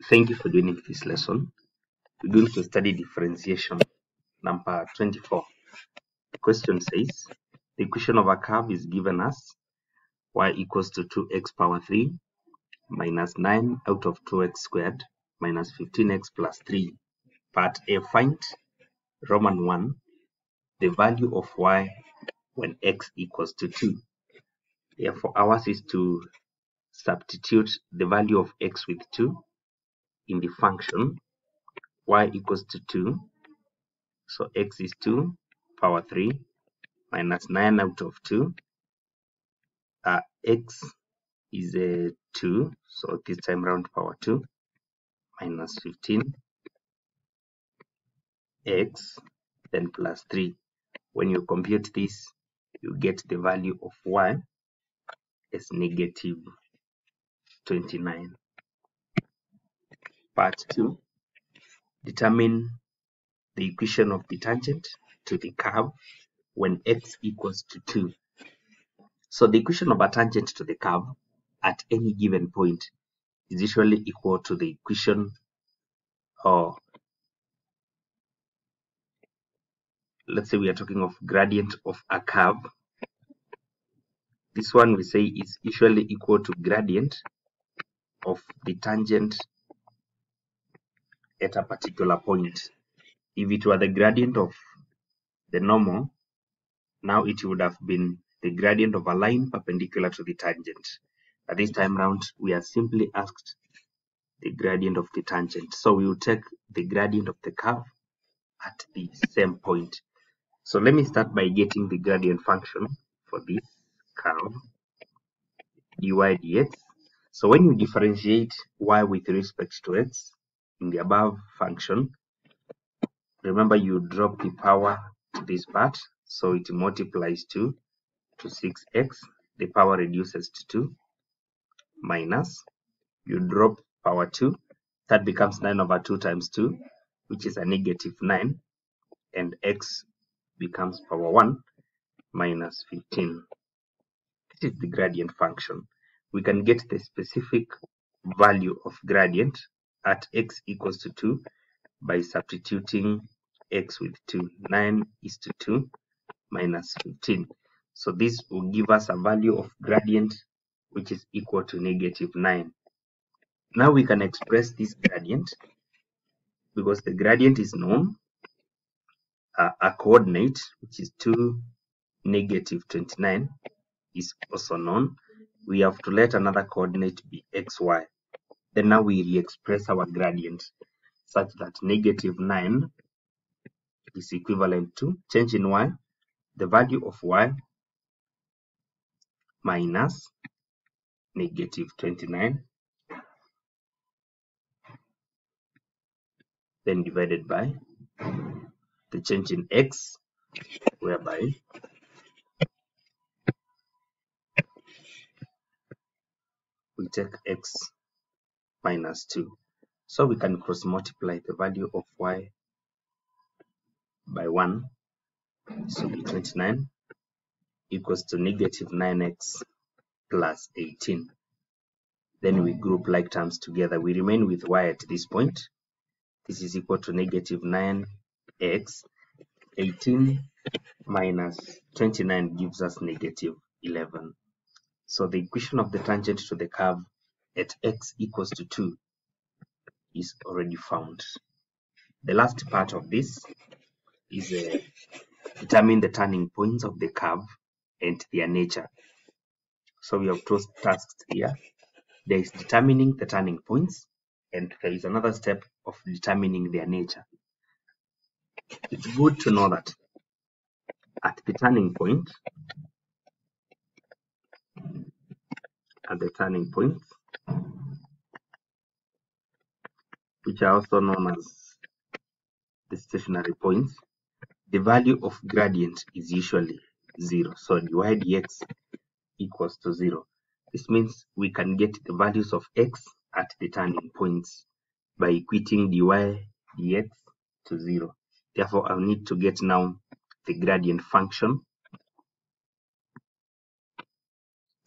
Thank you for joining this lesson. We're going to study differentiation number 24. The question says, the equation of a curve is given as y equals to 2x power 3 minus 9 out of 2x squared minus 15x plus 3. Part A, find Roman 1, the value of y when x equals to 2. Therefore, ours is to substitute the value of x with 2 in the function y equals to 2. So x is 2 power 3 minus 9 out of 2. X is a 2, so this time round power 2 minus 15 x then plus 3. When you compute this, you get the value of y as negative 29. Part 2, determine the equation of the tangent to the curve when x equals to 2. So the equation of a tangent to the curve at any given point is usually equal to the equation, or let's say we are talking of gradient of a curve. This one we say is usually equal to gradient of the tangent at a particular point. If it were the gradient of the normal, now it would have been the gradient of a line perpendicular to the tangent. But this time round, we are simply asked the gradient of the tangent. So we will take the gradient of the curve at the same point. So let me start by getting the gradient function for this curve, dy dx. So when you differentiate y with respect to x in the above function, remember you drop the power to this part, so it multiplies 2 to 6x, the power reduces to 2, minus, you drop power 2, that becomes 9 over 2 times 2, which is a negative 9, and x becomes power 1 minus 15. This is the gradient function. We can get the specific value of gradient at x equals to 2 by substituting x with 2. 9 is to 2 minus 15. So this will give us a value of gradient which is equal to negative 9. Now we can express this gradient because the gradient is known. A coordinate which is 2, negative 29 is also known. We have to let another coordinate be xy. Then now we re-express our gradient such that negative 9 is equivalent to change in y, the value of y minus negative 29, then divided by the change in x, whereby we take x minus 2. So we can cross multiply the value of y by 1, so 29 equals to negative 9x plus 18. Then we group like terms together. We remain with y at this point. This is equal to negative 9x. 18 minus 29 gives us negative 11. So the equation of the tangent to the curve at x equals to 2 is already found. The last part of this is determine the turning points of the curve and their nature. So we have two tasks here. There is determining the turning points, and there is another step of determining their nature. It's good to know that at the turning point, which are also known as the stationary points, the value of gradient is usually 0. So dy dx equals to 0. This means we can get the values of x at the turning points by equating dy dx to 0. Therefore, I'll need to get now the gradient function.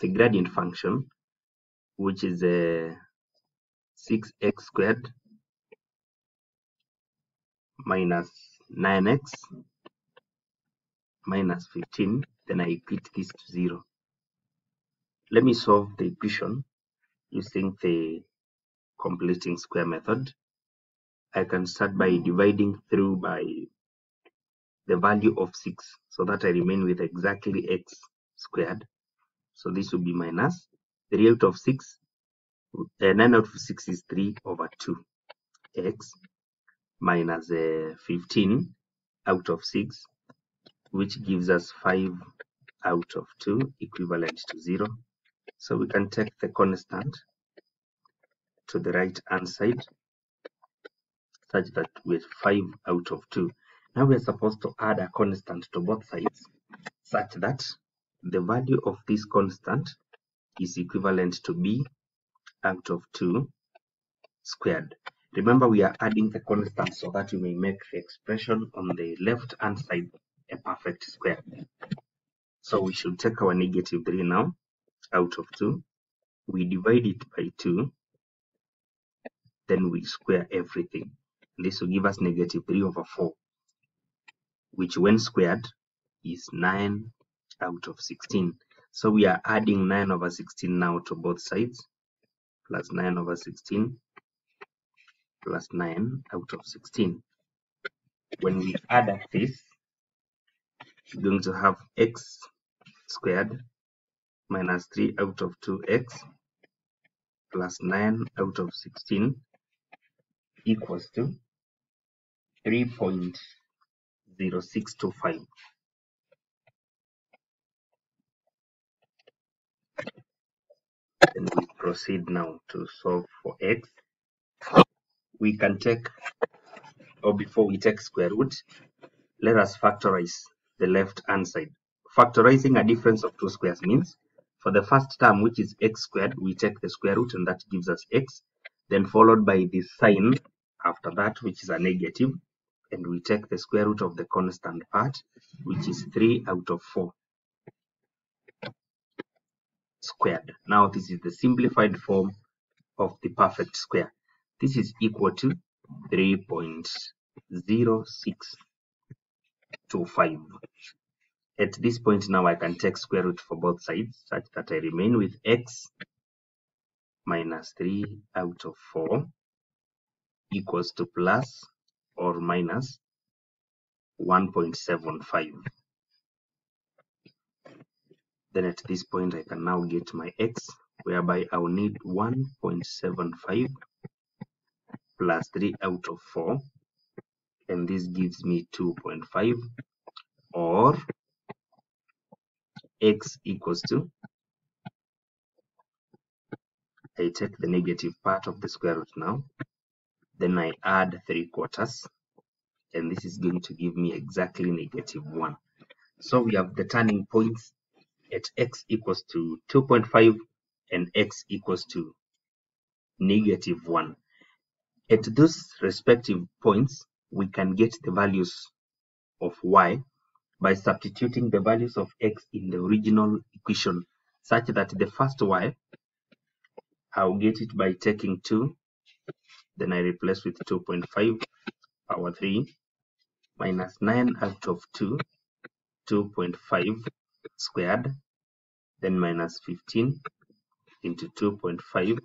The gradient function, which is 6x squared minus 9x minus 15, then I equate this to 0. Let me solve the equation using the completing square method. I can start by dividing through by the value of 6 so that I remain with exactly x squared. So this will be minus 3 out of 6. 9 out of 6 is 3 over 2 x minus 15 out of 6, which gives us 5 out of 2 equivalent to 0. So we can take the constant to the right hand side such that with 5 out of 2. Now we are supposed to add a constant to both sides such that the value of this constant is equivalent to b out of 2 squared. Remember, we are adding the constant so that we may make the expression on the left hand side a perfect square. So we should take our negative 3 now out of 2. We divide it by 2. Then we square everything. This will give us negative 3 over 4, which when squared is 9 out of 16. So we are adding 9 over 16 now to both sides, plus 9 over 16 plus 9 out of 16. When we add up this, we're going to have x squared minus 3 out of 2x plus 9 out of 16 equals to 3.0625. And we proceed now to solve for x. We can take, or before we take square root, let us factorize the left hand side. Factorizing a difference of two squares means for the first term, which is x squared, we take the square root and that gives us x, then followed by the sign after that, which is a negative, and we take the square root of the constant part, which is 3 out of 4 squared. Now this is the simplified form of the perfect square. This is equal to 3.0625. At this point now I can take square root for both sides such that I remain with x minus 3 out of 4 equals to plus or minus 1.75. Then at this point I can now get my x, whereby I will need 1.75 plus 3 out of 4, and this gives me 2.5, or x equals to, I take the negative part of the square root now, then I add 3/4, and this is going to give me exactly negative 1. So we have the turning points at x equals to 2.5 and x equals to negative 1. At those respective points, we can get the values of y by substituting the values of x in the original equation, such that the first y, I'll get it by taking 2, then I replace with 2.5 power 3 minus 9 out of 2, 2.5 squared, then minus 15 into 2.5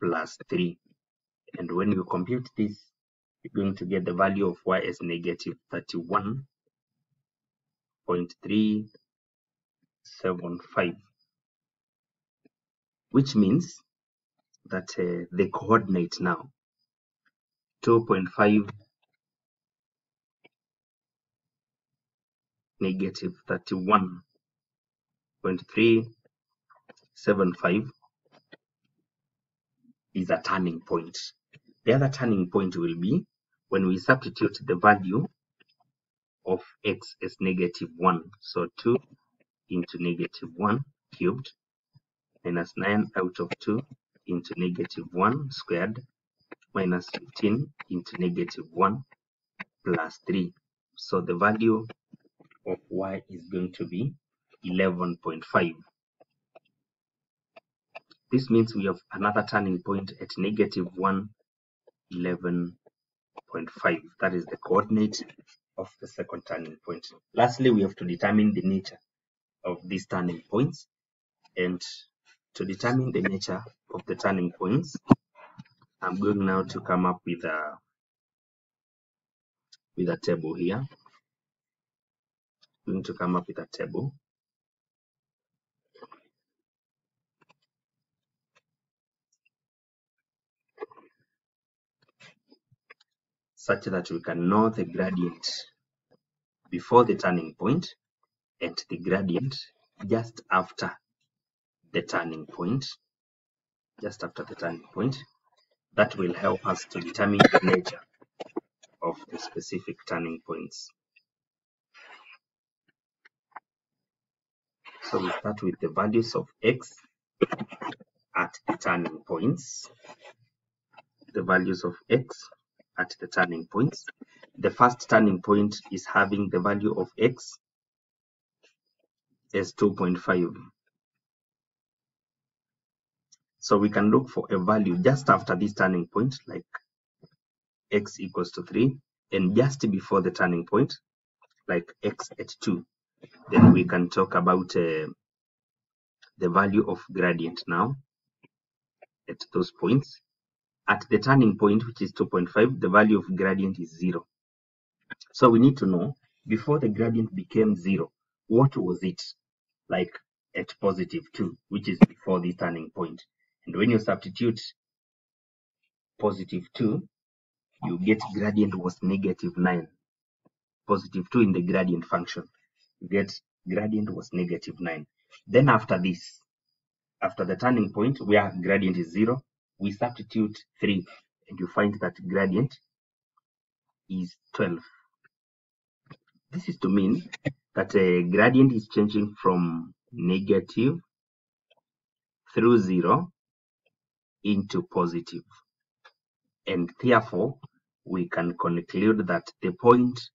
plus 3. And when you compute this, you're going to get the value of y as negative 31.375, which means that the coordinate now, 2.5 negative 31.375 is a turning point. The other turning point will be when we substitute the value of x as negative 1. So 2 into negative 1 cubed minus 9 out of 2 into negative 1 squared minus 15 into negative 1 plus 3. So the value of y is going to be 11.5. This means we have another turning point at negative 111.5. That is the coordinate of the second turning point. Lastly, we have to determine the nature of these turning points. And to determine the nature of the turning points, I'm going now to come up with a table here. I'm going to come up with a table such that we can know the gradient before the turning point and the gradient just after the turning point. Just after the turning point, that will help us to determine the nature of the specific turning points. So we start with the values of x at the turning points. The values of x at the turning points. The first turning point is having the value of x as 2.5. So we can look for a value just after this turning point, like x equals to 3, and just before the turning point, like x at 2. Then we can talk about the value of gradient now at those points. At the turning point, which is 2.5, the value of gradient is 0. So we need to know, before the gradient became 0, what was it? Like at positive 2, which is before the turning point. And when you substitute positive 2, you get gradient was negative 9. Positive 2 in the gradient function, you get gradient was negative 9. Then after this, after the turning point where gradient is 0, we substitute 3 and you find that gradient is 12. This is to mean that a gradient is changing from negative through 0 into positive. And therefore, we can conclude that the point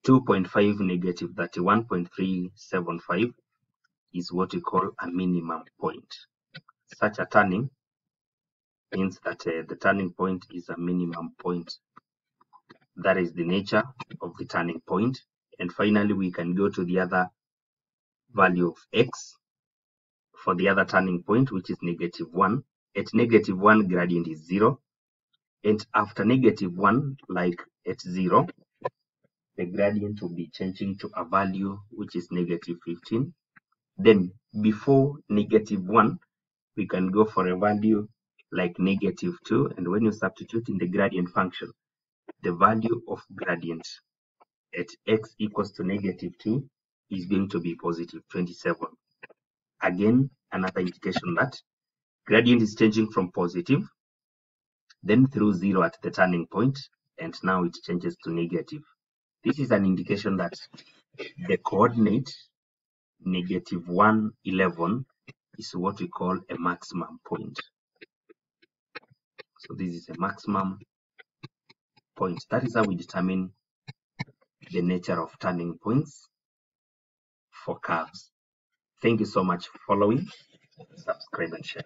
2.5 negative 31.375 is what we call a minimum point. Such a turning means that the turning point is a minimum point. That is the nature of the turning point. And finally, we can go to the other value of x for the other turning point, which is negative 1. At negative 1, gradient is 0. And after negative 1, like at 0, the gradient will be changing to a value which is negative 15. Then before negative 1, we can go for a value like negative 2. And when you substitute in the gradient function, the value of gradient at x equals to negative 2 is going to be positive 27. Again, another indication that gradient is changing from positive, then through 0 at the turning point, and now it changes to negative. This is an indication that the coordinate negative 111 is what we call a maximum point. So this is a maximum point. That is how we determine the nature of turning points for curves. Thank you so much for following. Subscribe and share.